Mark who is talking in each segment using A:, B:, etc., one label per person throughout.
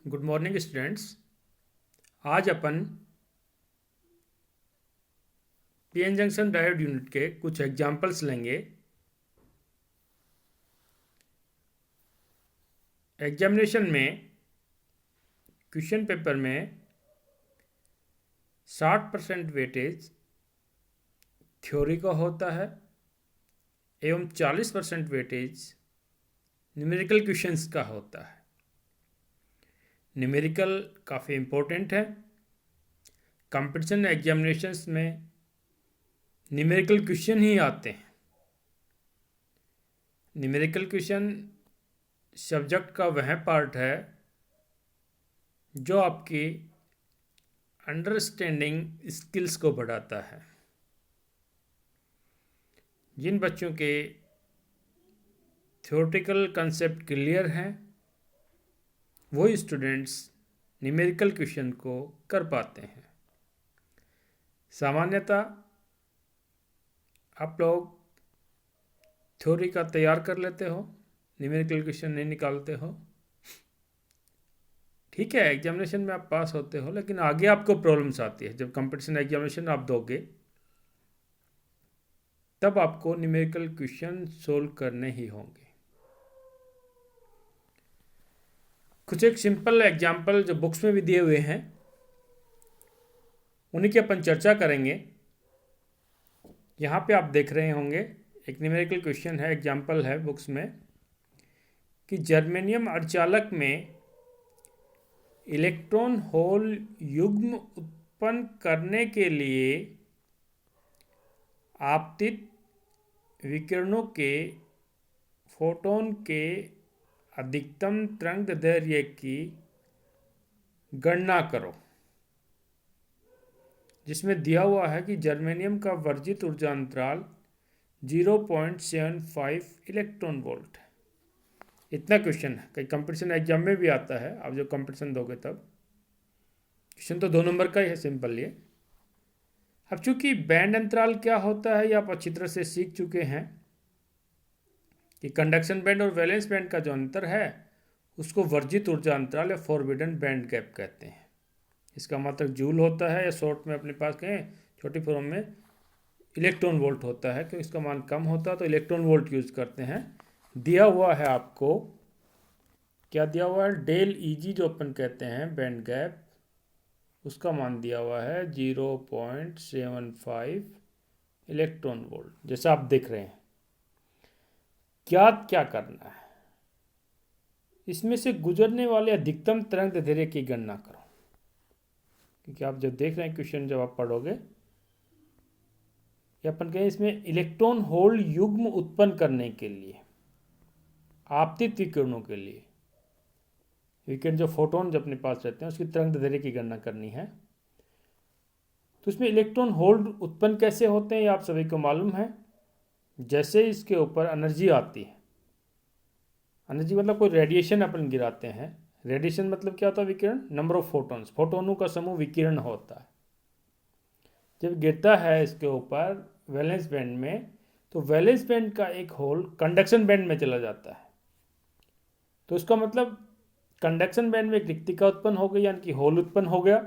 A: Good morning students. आज अपन PN junction diode unit के कुछ एग्जांपल्स लेंगे। एग्जामिनेशन में क्वेश्चन पेपर में 60% वेटेज थ्योरी का होता है एवं 40% वेटेज न्यूमेरिकल क्वेश्चंस का होता है। न्यूमेरिकल काफ़ी इम्पोर्टेंट है। कंपटीशन एग्जामिनेशंस में न्यूमेरिकल क्वेश्चन ही आते हैं। न्यूमेरिकल क्वेश्चन सब्जेक्ट का वह पार्ट है जो आपकी अंडरस्टैंडिंग स्किल्स को बढ़ाता है। जिन बच्चों के थ्योरेटिकल कंसेप्ट क्लियर हैं वही स्टूडेंट्स न्यूमेरिकल क्वेश्चन को कर पाते हैं। सामान्यतः आप लोग थ्योरी का तैयार कर लेते हो, न्यूमेरिकल क्वेश्चन नहीं निकालते हो। ठीक है, एग्जामिनेशन में आप पास होते हो, लेकिन आगे आपको प्रॉब्लम्स आती है। जब कंपटीशन एग्जामिनेशन आप दोगे तब आपको न्यूमेरिकल क्वेश्चन सोल्व करने ही होंगे। कुछ एक सिंपल एग्जाम्पल जो बुक्स में भी दिए हुए हैं उन्हीं की अपन चर्चा करेंगे। यहाँ पे आप देख रहे होंगे एक न्यूमेरिकल क्वेश्चन है, एग्जाम्पल है बुक्स में कि जर्मेनियम अर्धचालक में इलेक्ट्रॉन होल युग्म उत्पन्न करने के लिए आपतित विकिरणों के फोटोन के अधिकतम तरंगदैर्घ्य की गणना करो, जिसमें दिया हुआ है कि जर्मेनियम का वर्जित ऊर्जा अंतराल 0.75 इलेक्ट्रॉन वोल्ट है। इतना क्वेश्चन है, कई कंपटीशन एग्जाम में भी आता है। आप जब कंपटीशन दोगे तब क्वेश्चन तो 2 नंबर का ही है, सिंपल ये। अब चूंकि बैंड अंतराल क्या होता है ये आप अच्छी तरह से सीख चुके हैं कि कंडक्शन बैंड और वैलेंस बैंड का जो अंतर है उसको वर्जित ऊर्जा अंतराल या फॉरबिडन बैंड गैप कहते हैं। इसका मतलब जूल होता है, या शॉर्ट में अपने पास कहें छोटी फॉर्म में इलेक्ट्रॉन वोल्ट होता है, क्योंकि इसका मान कम होता है तो इलेक्ट्रॉन वोल्ट यूज करते हैं। दिया हुआ है आपको, क्या दिया हुआ है, डेल ईजी जो अपन कहते हैं बैंड गैप, उसका मान दिया हुआ है 0.75 इलेक्ट्रॉन वोल्ट, जैसा आप देख रहे हैं। क्या करना है, इसमें से गुजरने वाले अधिकतम तरंगदैर्घ्य की गणना करो। क्योंकि आप जब देख रहे हैं क्वेश्चन, जब आप पढ़ोगे, या अपन कहें इसमें इलेक्ट्रॉन होल युग्म उत्पन्न करने के लिए आपतित विकिरणों के लिए, विकिरण जो फोटोन जो अपने पास रहते हैं उसकी तरंगदैर्घ्य की गणना करनी है। तो इसमें इलेक्ट्रॉन होल उत्पन्न कैसे होते हैं ये आप सभी को मालूम है। जैसे इसके ऊपर एनर्जी आती है, एनर्जी मतलब कोई रेडिएशन अपन गिराते हैं। रेडिएशन मतलब क्या होता है, विकिरण, नंबर ऑफ फोटोन्स, फोटोनों का समूह विकिरण होता है। जब गिरता है इसके ऊपर वैलेंस बैंड में, तो वैलेंस बैंड का एक होल कंडक्शन बैंड में चला जाता है। तो इसका मतलब कंडक्शन बैंड में एक रिक्तिका उत्पन्न हो गई, यानी कि होल उत्पन्न हो गया।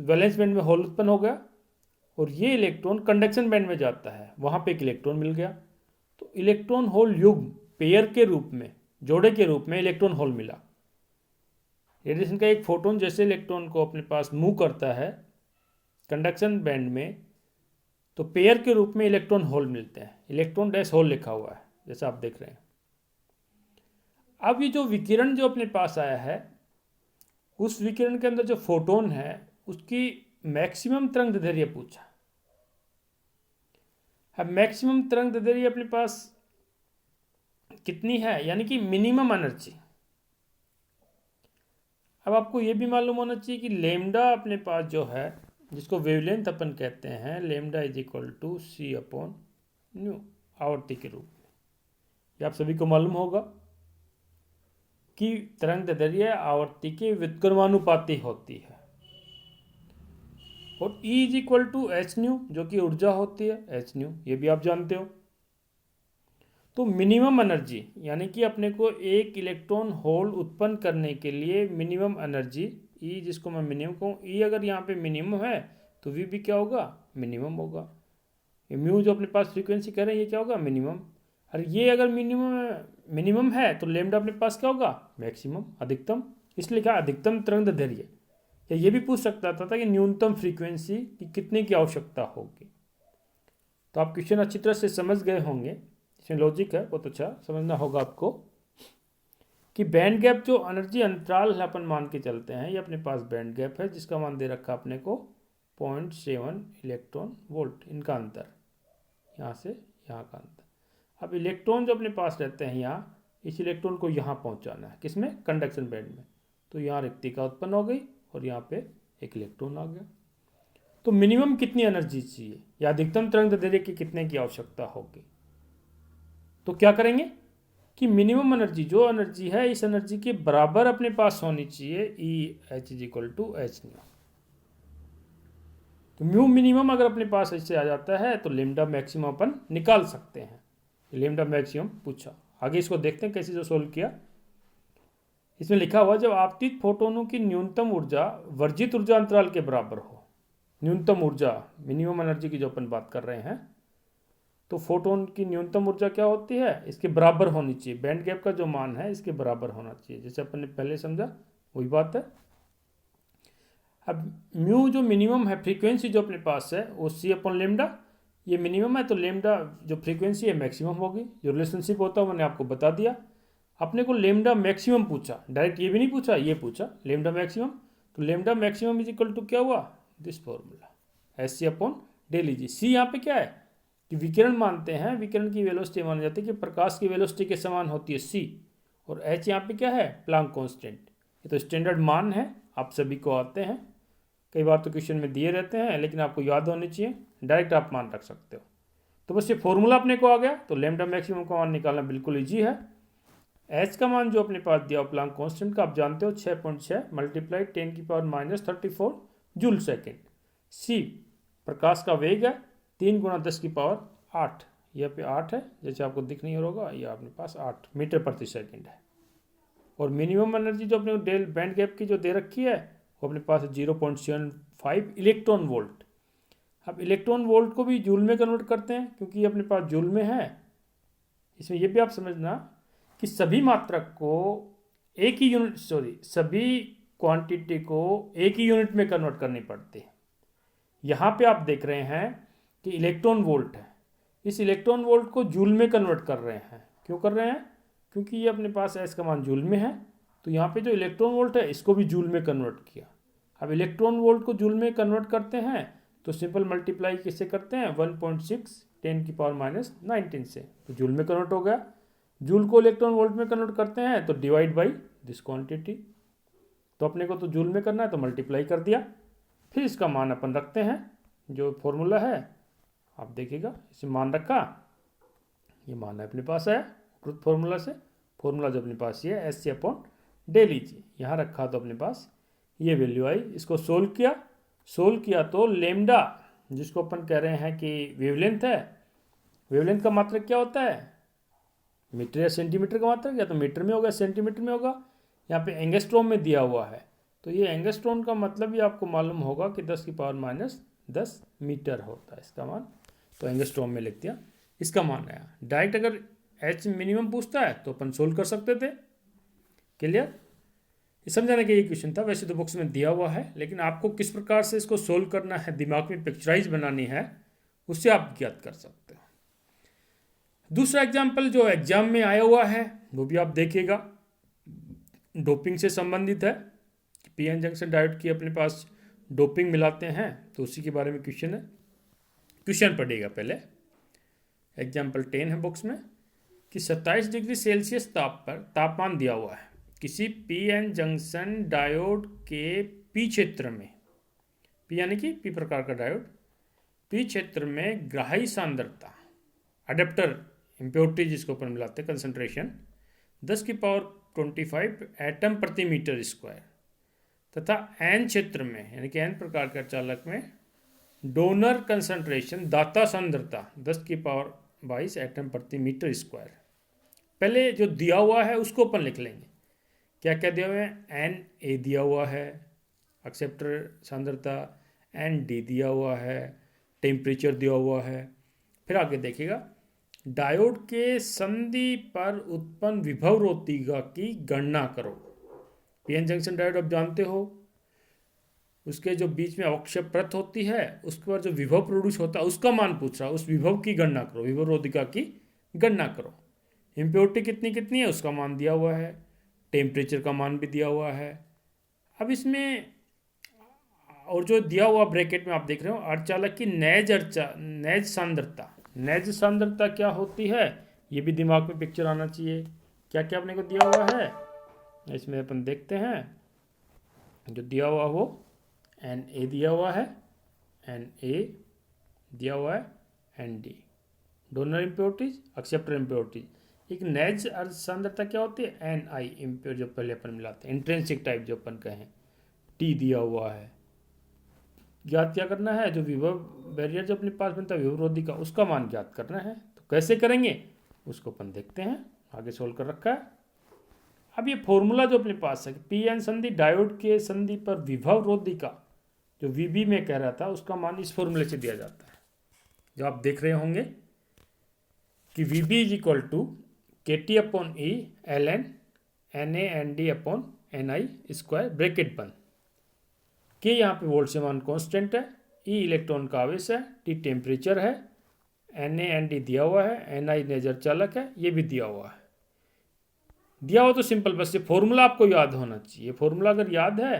A: वैलेंस बैंड में होल उत्पन्न हो गया और ये इलेक्ट्रॉन कंडक्शन बैंड में जाता है, वहां पे एक इलेक्ट्रॉन मिल गया। तो इलेक्ट्रॉन होल युग्म पेयर के रूप में, जोड़े के रूप में इलेक्ट्रॉन होल मिला। रेडिएशन का एक फोटोन जैसे इलेक्ट्रॉन को अपने पास मूव करता है कंडक्शन बैंड में, तो पेयर के रूप में इलेक्ट्रॉन होल मिलते हैं। इलेक्ट्रॉन डैश होल लिखा हुआ है, जैसा आप देख रहे हैं। अब ये जो विकिरण जो अपने पास आया है, उस विकिरण के अंदर जो फोटोन है उसकी मैक्सिमम तरंगदैर्घ्य पूछा। अब मैक्सिमम तरंगदैर्घ्य अपने पास कितनी है, यानी कि मिनिमम एनर्जी। अब आपको यह भी मालूम होना चाहिए कि लेमडा अपने पास जो है, जिसको वेवलेंथ अपन कहते हैं, lambda is equal to c upon nu, आवर्ती के रूप में। ये आप सभी को मालूम होगा कि तरंगदैर्घ्य आवर्ती के व्युत्क्रमानुपाती होती है। और E is equal to h nu, जो कि ऊर्जा होती है, एच न्यू, ये भी आप जानते हो। तो मिनिमम एनर्जी यानी कि अपने को एक इलेक्ट्रॉन होल उत्पन्न करने के लिए मिनिमम एनर्जी ई, जिसको मैं मिनिमम कहूँ, ई अगर यहाँ पे मिनिमम है तो वी भी क्या होगा, मिनिमम होगा। ये म्यू जो अपने पास फ्रीक्वेंसी कह रहे हैं ये क्या होगा, मिनिमम। और ये अगर मिनिमम है तो लेमडा अपने पास क्या होगा, मैक्सिमम, अधिकतम। इसलिए क्या, अधिकतम तरंग दैर्ध्य। या ये भी पूछ सकता था कि न्यूनतम फ्रीक्वेंसी की कितने की आवश्यकता होगी। तो आप क्वेश्चन अच्छी तरह से समझ गए होंगे, इसमें लॉजिक है, बहुत अच्छा समझना होगा आपको कि बैंड गैप जो एनर्जी अंतराल है अपन मान के चलते हैं, ये अपने पास बैंड गैप है जिसका मान दे रखा अपने को 0.7 इलेक्ट्रॉन वोल्ट। इनका अंतर यहाँ से यहाँ का अंतर। अब इलेक्ट्रॉन जो अपने पास रहते हैं यहाँ, इस इलेक्ट्रॉन को यहाँ पहुँचाना है, किसमें, कंडक्शन बैंड में। तो यहाँ रिक्तिका उत्पन्न हो गई और यहाँ पे एक इलेक्ट्रॉन आ गया। तो मिनिमम कितनी एनर्जी चाहिए या अधिकतम तरंग दैर्ध्य की कितने की आवश्यकता होगी। तो क्या करेंगे कि मिनिमम एनर्जी, जो एनर्जी है इस एनर्जी के बराबर अपने पास होनी चाहिए, E h is equal to h nu. तो म्यू मिनिमम अगर अपने पास ऐसे आ जाता है तो लेमडा मैक्सिमम अपन निकाल सकते हैं। लेमडा मैक्सिमम पूछा, आगे इसको देखते हैं कैसे जो सोल्व किया। इसमें लिखा हुआ जब आपतित फोटोनों की न्यूनतम ऊर्जा वर्जित ऊर्जा अंतराल के बराबर हो, न्यूनतम ऊर्जा मिनिमम एनर्जी की जो अपन बात कर रहे हैं, तो फोटोन की न्यूनतम ऊर्जा क्या होती है, इसके बराबर होनी चाहिए। बैंड गैप का जो मान है इसके बराबर होना चाहिए, जैसे अपन ने पहले समझा वही बात है। अब म्यू जो मिनिमम है, फ्रीक्वेंसी जो अपने पास है वो सी अपॉन लेमडा, ये मिनिमम है तो लेमडा जो फ्रीक्वेंसी है मैक्सिमम होगी। जो रिलेशनशिप होता है मैंने आपको बता दिया। अपने को लेमडा मैक्सिमम पूछा, डायरेक्ट ये भी नहीं पूछा, ये पूछा लेमडा मैक्सिमम। तो lambda maximum is equal to क्या हुआ, this formula, S C upon daily G. C यहाँ पे क्या है कि विकिरण मानते हैं, विकिरण की वेलोसिटी मानी जाती है कि प्रकाश की वेलोसिटी के समान होती है सी। और एच यहाँ पे क्या है, प्लांक कांस्टेंट। ये तो स्टैंडर्ड मान है, आप सभी को आते हैं, कई बार तो क्वेश्चन में दिए रहते हैं, लेकिन आपको याद होनी चाहिए, डायरेक्ट आप मान रख सकते हो। तो बस ये फॉर्मूला अपने को आ गया। तो लेमडा मैक्सिमम का मान निकालना बिल्कुल ईजी है। एच का मान जो अपने पास दिया प्लांक कांस्टेंट का आप जानते हो 6.6 मल्टीप्लाई 10⁻⁻34 जूल सेकेंड। सी प्रकाश का वेग है 3 × 10⁸। यह पे 8 है, जैसे आपको दिख नहीं होगा, ये अपने पास 8 मीटर प्रति सेकेंड है। और मिनिमम एनर्जी जो अपने डेल बैंड गैप की जो दे रखी है वो अपने पास 0.75 इलेक्ट्रॉन वोल्ट। अब इलेक्ट्रॉन वोल्ट को भी जूल में कन्वर्ट करते हैं क्योंकि ये अपने पास जूल में है। इसमें ये भी आप समझना कि सभी मात्रक को एक ही यूनिट, सभी क्वांटिटी को एक ही यूनिट में कन्वर्ट करनी पड़ती है। यहाँ पे आप देख रहे हैं कि इलेक्ट्रॉन वोल्ट है, इस इलेक्ट्रॉन वोल्ट को जूल में कन्वर्ट कर रहे हैं। क्यों कर रहे हैं, क्योंकि ये अपने पास एस का मान जूल में है, तो यहाँ पे जो इलेक्ट्रॉन वोल्ट है इसको भी जूल में कन्वर्ट किया। अब इलेक्ट्रॉन वोल्ट को जूल में कन्वर्ट करते हैं तो सिंपल मल्टीप्लाई किससे करते हैं, 1.6 10⁻⁹ से, तो जूल में कन्वर्ट हो गया। जूल को इलेक्ट्रॉन वोल्ट में कन्वर्ट करते हैं तो डिवाइड बाई दिस क्वांटिटी। तो अपने को तो जूल में करना है तो मल्टीप्लाई कर दिया, फिर इसका मान अपन रखते हैं, जो फॉर्मूला है आप देखिएगा, इसे मान रखा, ये मान है अपने पास है कृत फॉर्मूला से। फॉर्मूला जो अपने पास ये है एस सी अपॉन डेली जी, यहाँ रखा तो अपने पास ये वैल्यू आई। इसको सोल्व किया तो लेमडा जिसको अपन कह रहे हैं कि वेवलेंथ है, वेवलेंथ का मात्रक क्या होता है, मीटर या सेंटीमीटर का मात्रक, या तो मीटर में होगा सेंटीमीटर में होगा। यहाँ पे एंगस्ट्रॉम में दिया हुआ है, तो ये एंगस्ट्रॉम का मतलब भी आपको मालूम होगा कि 10⁻⁻10 मीटर होता है इसका मान। तो एंगस्ट्रॉम में लिख दिया, इसका मान आया। डायरेक्ट अगर एच मिनिमम पूछता है तो अपन सोल्व कर सकते थे। क्लियर, ये समझाने का ये क्वेश्चन था। वैसे तो बुक्स में दिया हुआ है, लेकिन आपको किस प्रकार से इसको सोल्व करना है, दिमाग में पिक्चराइज बनानी है, उससे आप ज्ञात कर सकते हो। दूसरा एग्जाम्पल जो एग्जाम में आया हुआ है वो भी आप देखिएगा, डोपिंग से संबंधित है। पीएन जंक्शन डायोड की अपने पास डोपिंग मिलाते हैं, तो उसी के बारे में क्वेश्चन है। क्वेश्चन पढ़िएगा पहले, एग्जाम्पल 10 है बुक्स में, कि 27 डिग्री सेल्सियस तापमान दिया हुआ है। किसी पीएन जंक्शन डायोड के पी क्षेत्र में, पी यानी कि पी प्रकार का डायोड, पी क्षेत्र में ग्राही सांद्रता, अडेप्टर इम्प्योरिटी जिसको अपन मिलाते हैं, कंसंट्रेशन 10⁻25 एटम प्रति मीटर स्क्वायर, तथा एन क्षेत्र में यानी कि एन प्रकार का चालक में डोनर कंसंट्रेशन, दाता सांद्रता 10⁻22 एटम प्रति मीटर स्क्वायर पहले जो दिया हुआ है उसको अपन लिख लेंगे। क्या क्या दिया हुआ है? एन ए दिया हुआ है, एक्सेप्टर सांद्रता, एन डी दिया हुआ है, टेम्परेचर दिया हुआ है। फिर आगे देखिएगा, डायोड के संधि पर उत्पन्न विभवरोधिका की गणना करो। पीएन जंक्शन डायोड आप जानते हो, उसके जो बीच में अवक्षेप होती है, उसके बाद जो विभव प्रोड्यूस होता है उसका मान पूछ रहा है, उस विभव की गणना करो, विभवरोधिका की गणना करो। इम्प्योरिटी कितनी कितनी है उसका मान दिया हुआ है, टेम्परेचर का मान भी दिया हुआ है। अब इसमें और जो दिया हुआ ब्रैकेट में आप देख रहे हो, अर्धचालक की नैज सांद्रता। नैज सांद्रता क्या होती है ये भी दिमाग में पिक्चर आना चाहिए। क्या क्या अपने को दिया हुआ है इसमें अपन देखते हैं। जो दिया हुआ वो एन ए दिया हुआ है, एन ए दिया हुआ है, N D, donor impurities, acceptor impurities. एक नैज अर्ध सांद्रता क्या होती है? एन आई इम्प्योर, जो पहले अपन मिलाते हैं, इंट्रेंसिक टाइप जो अपन कहें, टी दिया हुआ है। ज्ञात क्या करना है? जो विभव बैरियर जो अपने पास बनता है विभवरोधिका, उसका मान ज्ञात करना है। तो कैसे करेंगे उसको अपन देखते हैं, आगे सोल्व कर रखा है। अब ये फॉर्मूला जो अपने पास है, पी एन संधि डायोड के संधि पर विभवरोधिका जो वीबी में कह रहा था, उसका मान इस फॉर्मूले से दिया जाता है जो आप देख रहे होंगे कि VB is equal to K T upon E L N N A N D upon N I square, bracket बंद। के यहाँ पे वोल्ट से मान कॉन्स्टेंट है, ई इलेक्ट्रॉन का आवेश है, टी टेम्परेचर है, एन ए एन डी दिया हुआ है, एन आई नेजर चालक है, ये भी दिया हुआ है। दिया हुआ तो सिंपल, बस ये फॉर्मूला आपको याद होना चाहिए। फॉर्मूला अगर याद है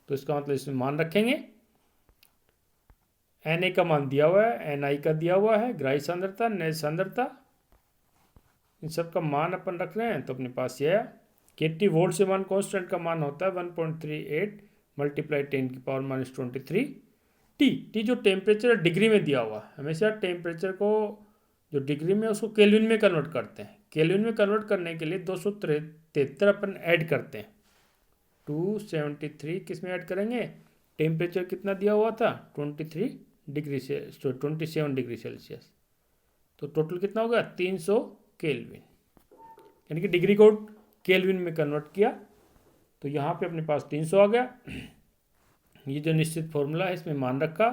A: तो इसका मतलब इसमें मान रखेंगे। एन ए का मान दिया हुआ है, एन आई का दिया हुआ है, ग्राही सांद्रता, नेज सांद्रता, इन सब का मान अपन रख रहे हैं। तो अपने पास ये है के टी वोल्ट से मान कॉन्स्टेंट का मान होता है 1.38 मल्टीप्लाई 10⁻23 टी जो टेम्परेचर डिग्री में दिया हुआ है। हमेशा टेम्परेचर को जो डिग्री में उसको केल्विन में कन्वर्ट करते हैं। केल्विन में कन्वर्ट करने के लिए 273 अपन ऐड करते हैं। 273 किस में ऐड करेंगे? टेम्परेचर कितना दिया हुआ था? 27 डिग्री सेल्सियस। तो टोटल कितना होगा? 300 केल्विन, यानी कि डिग्री को केल्विन में कन्वर्ट किया तो यहाँ पे अपने पास 300 आ गया। ये जो निश्चित फॉर्मूला है इसमें मान रखा,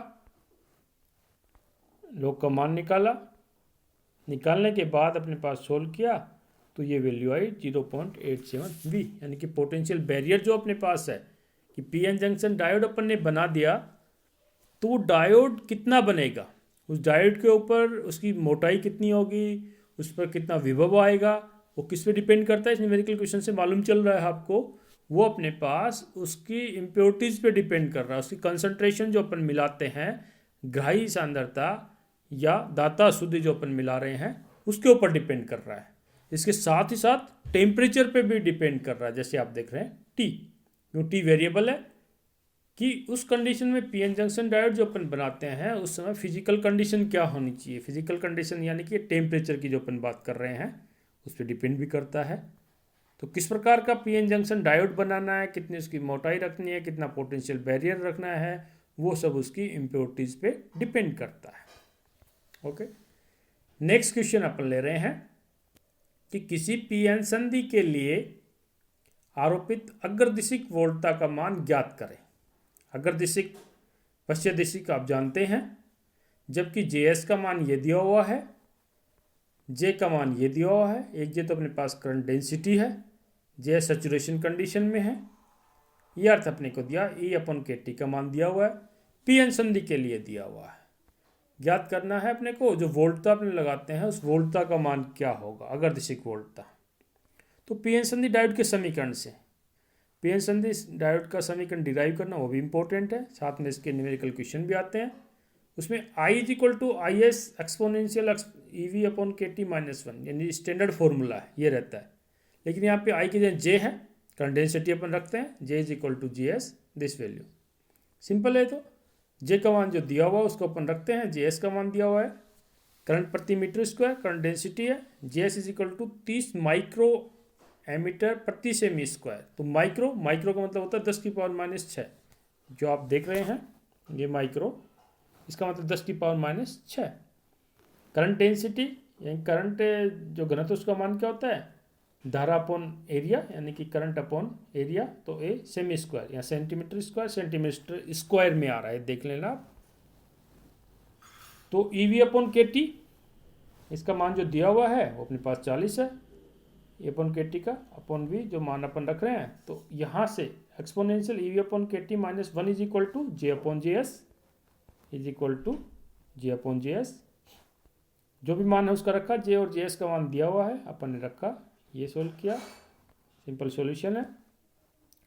A: लोग का मान निकाला, निकालने के बाद अपने पास सोल्व किया तो ये वैल्यू आई 0.87 वी, यानी कि पोटेंशियल बैरियर जो अपने पास है कि पीएन जंक्शन डायोड अपन ने बना दिया, तो डायोड कितना बनेगा, उस डायोड के ऊपर उसकी मोटाई कितनी होगी, उस पर कितना विभव आएगा, वो किस पे डिपेंड करता है, इस न्यूमेरिकल क्वेश्चन से मालूम चल रहा है आपको। वो अपने पास उसकी इम्प्योरिटीज़ पे डिपेंड कर रहा है, उसकी कंसंट्रेशन जो अपन मिलाते हैं, ग्राही सांद्रता या दाता शुद्धि जो अपन मिला रहे हैं, उसके ऊपर डिपेंड कर रहा है। इसके साथ ही साथ टेम्परेचर पे भी डिपेंड कर रहा है, जैसे आप देख रहे हैं टी, क्यों टी वेरिएबल है कि उस कंडीशन में पीएन जंक्शन डायोड जो अपन बनाते हैं उस समय फिजिकल कंडीशन क्या होनी चाहिए। फिजिकल कंडीशन यानी कि टेम्परेचर की जो अपन बात कर रहे हैं उस पर डिपेंड भी करता है। तो किस प्रकार का पीएन जंक्शन डायोड बनाना है, कितनी उसकी मोटाई रखनी है, कितना पोटेंशियल बैरियर रखना है, वो सब उसकी इम्प्योरिटीज़ पे डिपेंड करता है। ओके, नेक्स्ट क्वेश्चन अपन ले रहे हैं कि किसी पीएन संधि के लिए आरोपित अग्रदिशिक वोल्टता का मान ज्ञात करें। अग्रदिशिक पश्चिम दिशिक आप जानते हैं, जबकि जेएस का मान ये दिया हुआ है, जे का मान ये दिया हुआ है। एक जे तो अपने पास करंट डेंसिटी है, जे सैचुरेशन कंडीशन में है, ये अर्थ अपने को दिया। ई अपन के टी का मान दिया हुआ है, पीएन संधि के लिए दिया हुआ है। ज्ञात करना है अपने को जो वोल्टता अपने लगाते हैं उस वोल्टता का मान क्या होगा, अग्रदिशिक वोल्टता। तो पीएन संधि डायोड के समीकरण से पीएन संधि डायोड का समीकरण डिराइव करना वो भी इंपॉर्टेंट है, साथ में इसके न्यूमेरिकल क्वेश्चन भी आते हैं। उसमें I is equal to I S exponential E V upon K T -1, यानी स्टैंडर्ड फॉर्मूला है, ये रहता है। लेकिन यहाँ पे I की जगह J है, करंट डेंसिटी अपन रखते हैं, J is equal to J S this value. Simple है, तो J का मान जो दिया हुआ है उसको अपन रखते हैं, JS का मान दिया हुआ है, करंट प्रति मीटर स्क्वायर करंट डेंसिटी है, JS is equal to 30 micro ammeter प्रति सेमी स्क्वायर। तो माइक्रो का मतलब होता है 10⁻⁻6, जो आप देख रहे हैं ये माइक्रो, इसका मतलब 10⁻⁻6। करंट डेंसिटी यानी करंट जो घनत्व उसका मान क्या होता है? धारा अपॉन एरिया यानी कि करंट अपॉन एरिया, तो ए सेमी स्क्वायर या सेंटीमीटर स्क्वायर में आ रहा है, देख लेना आप। तो ईवी अपॉन के टी, इसका मान जो दिया हुआ है वो अपने पास 40 है, ए अपॉन के टी का अपॉन वी जो मान अपन रख रहे हैं। तो यहाँ से exponential EV upon K T minus 1 is equal to J upon J S, is equal to J upon J S. जो भी मान है उसका रखा, जे और जे एस का मान दिया हुआ है, अपन ने रखा, ये सोल्व किया, सिंपल सॉल्यूशन है।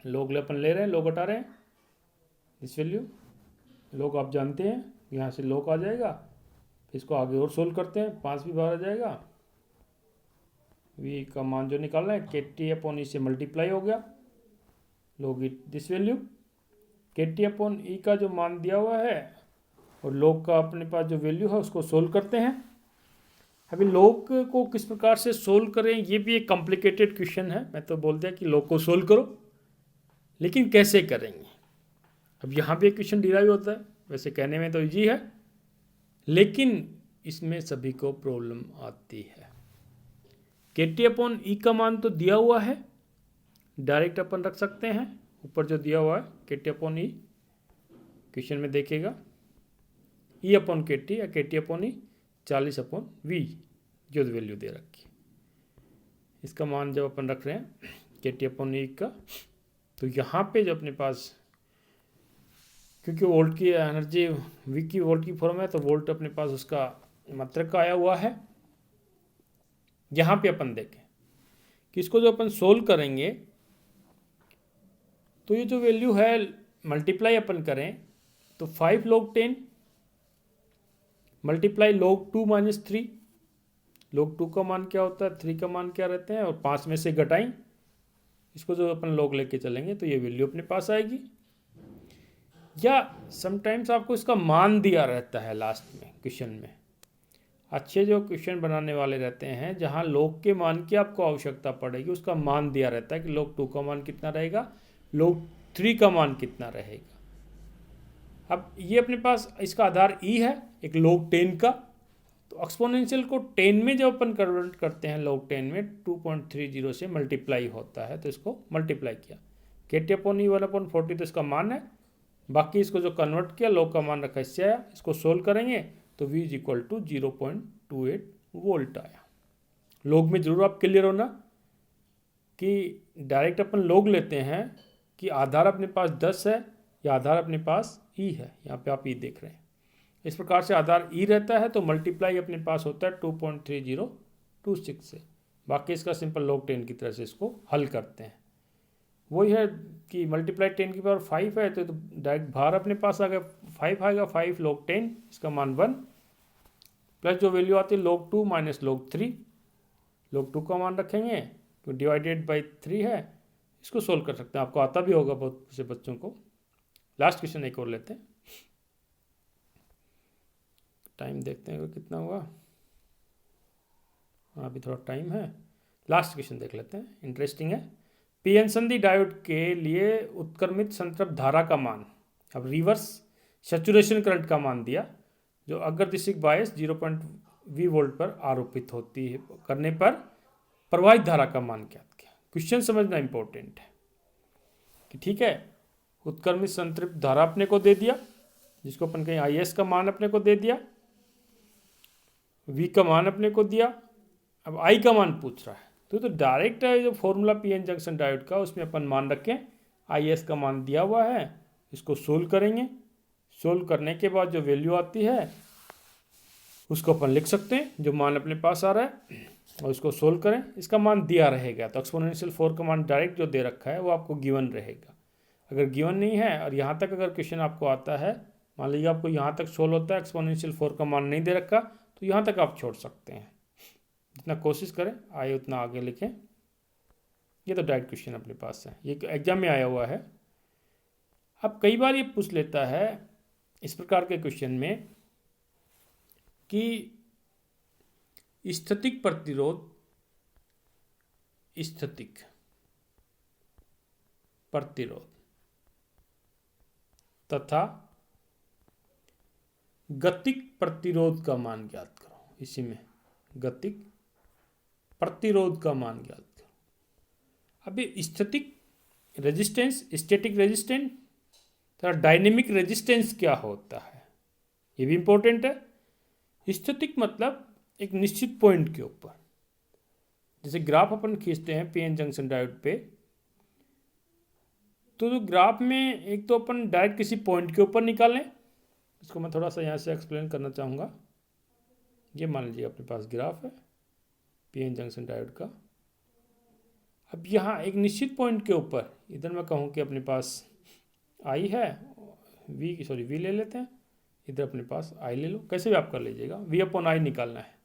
A: लोग अपन ले रहे हैं, लोग हटा रहे हैं, इस वैल्यू लोग आप जानते हैं, यहाँ से लोग आ जाएगा, फिर इसको आगे और सोल्व करते हैं, 5 भी बाहर आ जाएगा। वी का मान जो निकाल रहे हैं के टी अपॉन ई से मल्टीप्लाई हो गया, लोग दिस वैल्यू के टी अपॉन ई का जो मान दिया हुआ है और लोग का अपने पास जो वैल्यू है उसको सोल्व करते हैं। अभी लोग को किस प्रकार से सोल्व करें, ये भी एक कॉम्प्लिकेटेड क्वेश्चन है। मैं तो बोल दिया कि लोग को सोल्व करो, लेकिन कैसे करेंगे। अब यहाँ भी एक क्वेश्चन डिराइव होता है, वैसे कहने में तो इजी है, लेकिन इसमें सभी को प्रॉब्लम आती है। के टी अपॉन ई का मान तो दिया हुआ है, डायरेक्ट अपन रख सकते हैं, ऊपर जो दिया हुआ है के टी अपॉन ई, क्वेश्चन में देखिएगा, ई अपॉन के टी या K T upon E 40 upon V जो वैल्यू दे रखी है। इसका मान जब अपन रख रहे हैं के टी अपॉन ई का, तो यहाँ पे जो अपने पास, क्योंकि वोल्ट की एनर्जी वी की वोल्ट की फॉर्म है, तो वोल्ट अपने पास उसका मात्रक का आया हुआ है। यहाँ पे अपन देखें कि इसको जो अपन सोल्व करेंगे, तो ये जो वैल्यू है मल्टीप्लाई अपन करें तो 5 log 10 multiply log 2 minus 3, log 2 का मान क्या होता है, 3 का मान क्या रहते हैं, और 5 में से घटाएं, इसको जो अपन log लेके चलेंगे तो ये वैल्यू अपने पास आएगी। या समटाइम्स आपको इसका मान दिया रहता है लास्ट में क्वेश्चन में, अच्छे जो क्वेश्चन बनाने वाले रहते हैं जहां log के मान की आपको आवश्यकता पड़ेगी, उसका मान दिया रहता है कि log 2 का मान कितना रहेगा, log 3 का मान कितना रहेगा। अब ये अपने पास इसका आधार ई है एक log 10 का, तो एक्सपोनेंशियल को 10 में जब अपन कन्वर्ट करते हैं log 10 में 2.30 से मल्टीप्लाई होता है, तो इसको मल्टीप्लाई किया, के टी अपॉन ई 1/40 तो इसका मान है, बाकी इसको जो कन्वर्ट किया log का मान रखा इससे आया, इसको सोल्व करेंगे तो v is equal to 0.28 volt आया। log में जरूर आप क्लियर होना कि डायरेक्ट अपन log लेते हैं कि आधार अपने पास 10 है या आधार अपने पास ई है, यहाँ पे आप ई देख रहे हैं। इस प्रकार से आधार ई रहता है तो मल्टीप्लाई अपने पास होता है 2.3026 से, बाकी इसका सिंपल log 10 की तरह से इसको हल करते हैं। वही है कि मल्टीप्लाई 10 की पावर 5 है, तो डायरेक्ट बाहर अपने पास आ गया 5 आएगा, 5 log 10 इसका मान 1, प्लस जो वैल्यू आती है log 2 माइनस log 3, log 2 का मान रखेंगे तो डिवाइडेड बाई 3 है, इसको सोल्व कर सकते हैं, आपको आता भी होगा बहुत से बच्चों को। लास्ट क्वेश्चन एक और लेते हैं, टाइम देखते हैं कितना हुआ, हाँ अभी थोड़ा टाइम है, लास्ट क्वेश्चन देख लेते हैं, इंटरेस्टिंग है। पीएन संधि डायोड के लिए उत्क्रमित संतृप्त धारा का मान, अब रिवर्स सैचुरेशन करंट का मान दिया, जो अग्रदिशिक बायस 0.v वोल्ट पर आरोपित होती है करने पर प्रवाहित धारा का मान ज्ञात किया। क्वेश्चन समझना इंपॉर्टेंट है कि ठीक है, उत्क्रमित संतृप्त धारा अपने को दे दिया, जिसको अपन कहें आई एस का मान अपने को दे दिया, वी का मान अपने को दिया, अब आई का मान पूछ रहा है, तो डायरेक्ट है जो फॉर्मूला पीएन जंक्शन डायोड का, उसमें अपन मान रखें आई एस का मान दिया हुआ है, इसको सोल्व करेंगे, सोल्व करने के बाद जो वैल्यू आती है उसको अपन लिख सकते हैं, जो मान अपने पास आ रहा है, और उसको सोल्व करें, इसका मान दिया रहेगा, तो एक्सपोनेंशियल 4 का मान डायरेक्ट जो दे रखा है वो आपको गिवन रहेगा। अगर गिवन नहीं है और यहाँ तक अगर क्वेश्चन आपको आता है, मान लीजिए आपको यहाँ तक सोल्व होता है, एक्सपोनेंशियल 4 का मान नहीं दे रखा, तो यहाँ तक आप छोड़ सकते हैं, जितना कोशिश करें आए उतना आगे लिखें। ये तो डायरेक्ट क्वेश्चन अपने पास है, ये एग्जाम में आया हुआ है। अब कई बार ये पूछ लेता है इस प्रकार के क्वेश्चन में कि स्थितिक प्रतिरोध, स्थितिक प्रतिरोध तथा गतिक प्रतिरोध का मान ज्ञात करो। इसी में गतिक प्रतिरोध का मान ज्ञात करो। अब ये स्टैटिक रेजिस्टेंस, स्टैटिक रेजिस्टेंस तथा डायनेमिक रेजिस्टेंस क्या होता है, ये भी इंपॉर्टेंट है। स्टैटिक मतलब एक निश्चित पॉइंट के ऊपर, जैसे ग्राफ अपन खींचते हैं पीएन जंक्शन डायोड पे, तो जो ग्राफ में एक तो अपन डायरेक्ट किसी पॉइंट के ऊपर निकालें, इसको मैं थोड़ा सा यहाँ से एक्सप्लेन करना चाहूँगा। ये मान लीजिए अपने पास ग्राफ है पीएन जंक्शन डायोड का। अब यहाँ एक निश्चित पॉइंट के ऊपर, इधर मैं कहूँ कि अपने पास आई है, वी ले लेते हैं, इधर अपने पास आई ले लो, कैसे भी आप कर लीजिएगा, वी अपॉन आई निकालना है।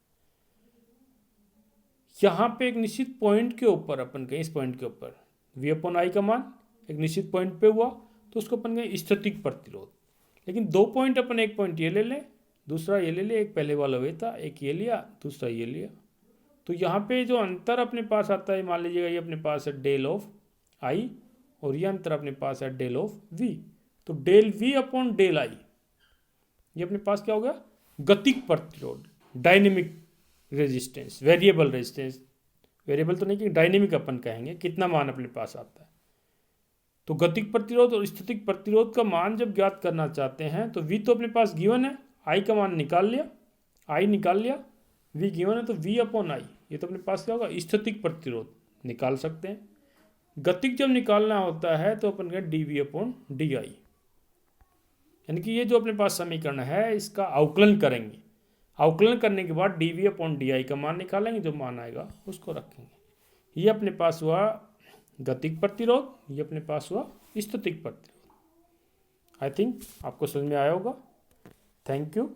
A: यहाँ पे एक निश्चित पॉइंट के ऊपर अपन कहें, इस पॉइंट के ऊपर वी अपॉन आई का मान एक निश्चित पॉइंट पे हुआ, तो उसको अपन कहें स्टैटिक प्रतिरोध। लेकिन दो पॉइंट अपन, एक पॉइंट ये ले लें, दूसरा ये ले लें, एक पहले वाला वे था, एक ये लिया, दूसरा ये लिया, तो यहाँ पे जो अंतर अपने पास आता है, मान लीजिएगा ये अपने पास है डेल ऑफ आई और ये अंतर अपने पास है डेल ऑफ वी, तो del V upon del I, ये अपने पास क्या हो गया, गतिक प्रतिरोध, dynamic resistance, variable resistance, variable तो नहीं कि डायनेमिक अपन कहेंगे, कितना मान अपने पास आता है। तो गतिक प्रतिरोध और स्टैटिक प्रतिरोध का मान जब ज्ञात करना चाहते हैं, तो वी तो अपने पास गिवन है, आई का मान निकाल लिया, आई निकाल लिया, वी गिवन है, तो वी अपॉन आई, ये तो अपने पास क्या होगा, स्टैटिक प्रतिरोध निकाल सकते हैं। गतिक जब निकालना होता है तो अपन कहें D V upon D I, यानी कि ये जो अपने पास समीकरण है इसका अवकलन करेंगे, अवकलन करने के बाद D V upon D I का मान निकालेंगे, जो मान आएगा उसको रखेंगे। ये अपने पास हुआ गतिक प्रतिरोध, ये अपने पास हुआ स्टैटिक प्रतिरोध। आई थिंक आपको समझ में आया होगा। Thank you.